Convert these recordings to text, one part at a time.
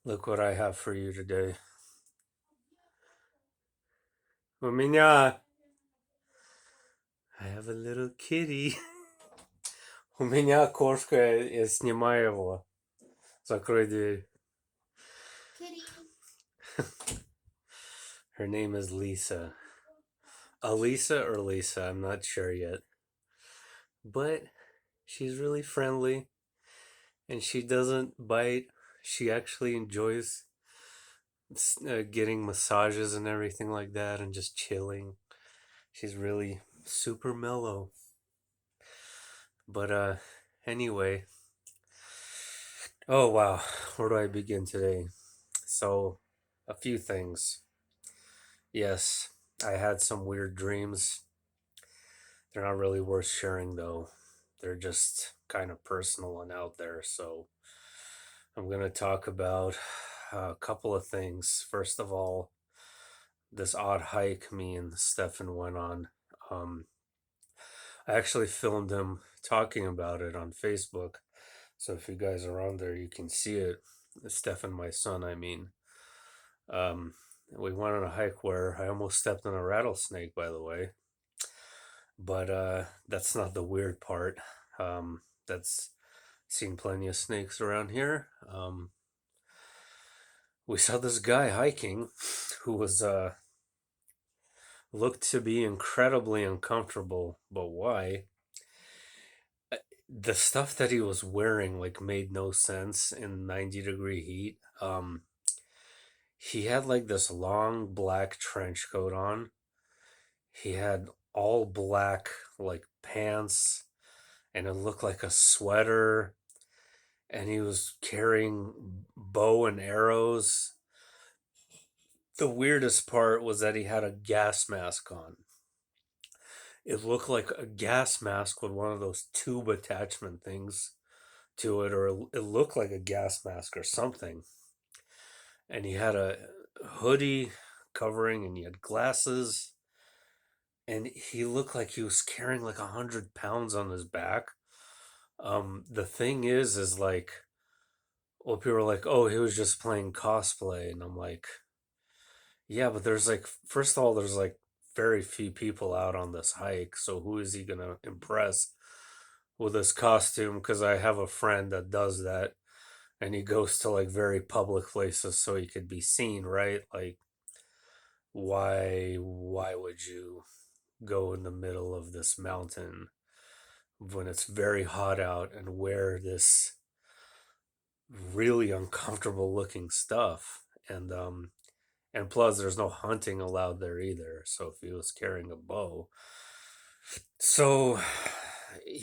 Look what I have for you today. У меня... I have a little kitty. У меня кошка, я снимаю его. Закрой дверь. Kitty. Her name is Lisa. Alisa or Lisa, I'm not sure yet. But she's really friendly and she doesn't bite. She actually enjoys getting massages and everything like that and just chilling. She's really super mellow. But anyway, oh wow, where do I begin today? So, a few things. Yes, I had some weird dreams. They're not really worth sharing though. They're just kind of personal and out there. So, I'm going to talk about a couple of things. First of all, this odd hike me and Stefan went on. Um, I actually filmed him talking about it on Facebook. So if you guys are on there, you can see it. Stefan, my son, I mean. Um, we went on a hike where I almost stepped on a rattlesnake, by the way. But that's not the weird part. That's seen plenty of snakes around here. We saw this guy hiking who was looked to be incredibly uncomfortable, but why? The stuff that he was wearing like made no sense in 90-degree heat. He had like this long black trench coat on. He had all black like pants and it looked like a sweater and he was carrying bow and arrows. The weirdest part was that he had a gas mask on. It looked like a gas mask with one of those tube attachment things to it, or it looked like a gas mask or something. And he had a hoodie covering, and he had glasses, and he looked like he was carrying like 100 pounds on his back. The thing is like, well, people are like, "Oh, he was just playing cosplay," and I'm like, "Yeah, but there's like, first of all, there's like very few people out on this hike, so who is he gonna impress with his costume?" Because I have a friend that does that, and he goes to like very public places so he could be seen, right? Like, why would you go in the middle of this mountain when it's very hot out and wear this really uncomfortable looking stuff? And plus there's no hunting allowed there either, so if he was carrying a bow. So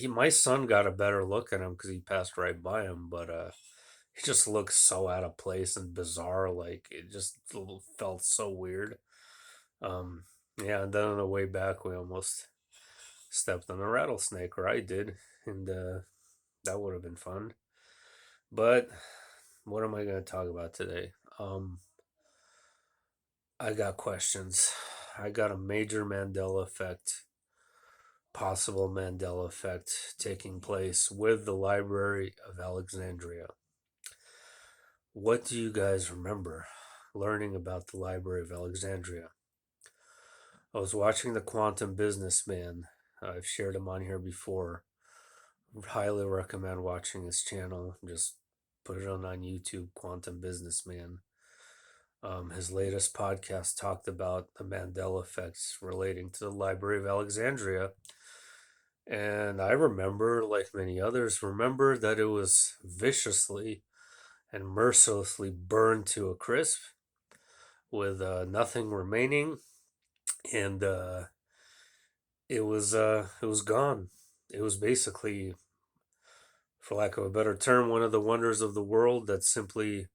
my son got a better look at him because he passed right by him, but he just looked so out of place and bizarre. Like it just felt so weird. Um, yeah, and then on the way back, we almost stepped on a rattlesnake, or I did, and that would have been fun. But what am I going to talk about today? I got questions. I got a major Mandela effect, possible Mandela effect taking place with the Library of Alexandria. What do you guys remember learning about the Library of Alexandria? I was watching The Quantum Businessman. I've shared him on here before. Highly recommend watching his channel. Just put it on YouTube, Quantum Businessman. His latest podcast talked about the Mandela effects relating to the Library of Alexandria. And I remember, like many others, remember that it was viciously and mercilessly burned to a crisp with nothing remaining, and it was gone. It was basically, for lack of a better term, one of the wonders of the world that simply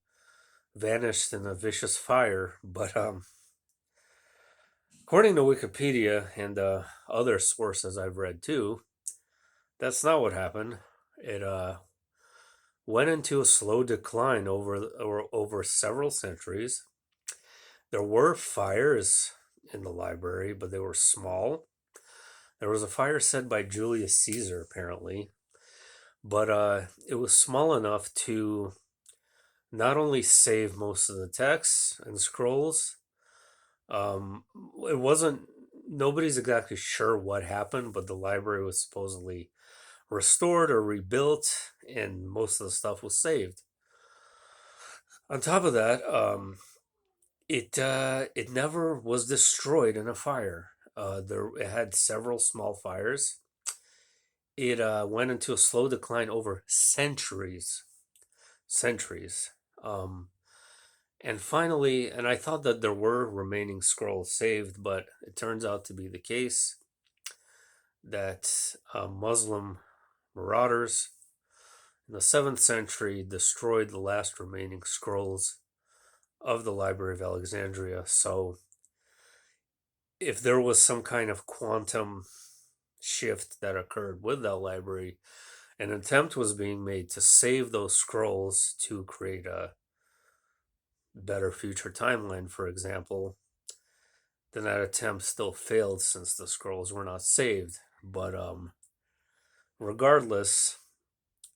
vanished in a vicious fire. But according to Wikipedia and other sources I've read too, that's not what happened. It went into a slow decline over several centuries. There were fires in the library, but they were small. There was a fire set by Julius Caesar, apparently, but it was small enough to not only saved most of the texts and scrolls, um, it wasn't, nobody's exactly sure what happened, but the library was supposedly restored or rebuilt, and most of the stuff was saved. On top of that, it never was destroyed in a fire. It had several small fires. It went into a slow decline over centuries. Um, and finally, and I thought that there were remaining scrolls saved, but it turns out to be the case that Muslim marauders in the 7th century destroyed the last remaining scrolls of the Library of Alexandria. So, if there was some kind of quantum shift that occurred with that library, an attempt was being made to save those scrolls to create a better future timeline, for example, then that attempt still failed since the scrolls were not saved. But regardless,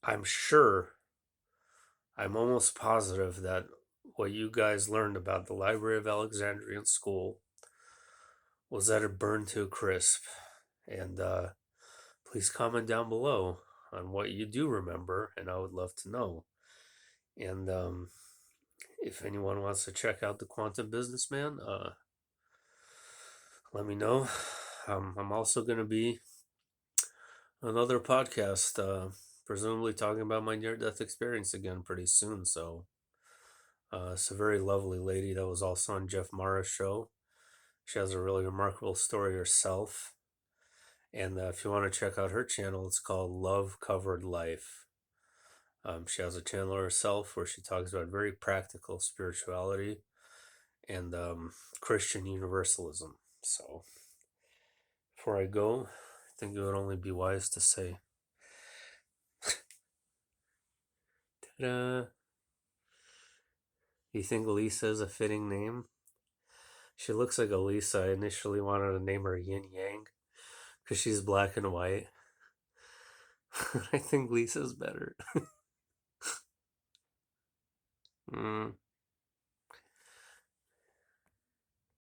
I'm sure, I'm almost positive that what you guys learned about the Library of Alexandria in school was that it burned to a crisp. And please comment down below on what you do remember, and I would love to know. And if anyone wants to check out the Quantum Businessman, let me know. I'm also going to be on another podcast, presumably talking about my near-death experience again pretty soon. So it's a very lovely lady that was also on Jeff Mara's show. She has a really remarkable story herself. And if you want to check out her channel, it's called Love Covered Life. She has a channel herself where she talks about very practical spirituality and Christian universalism. So, before I go, I think it would only be wise to say, ta-da! You think Lisa is a fitting name? She looks like a Lisa. I initially wanted to name her Yin Yang because she's black and white. I think Lisa's better.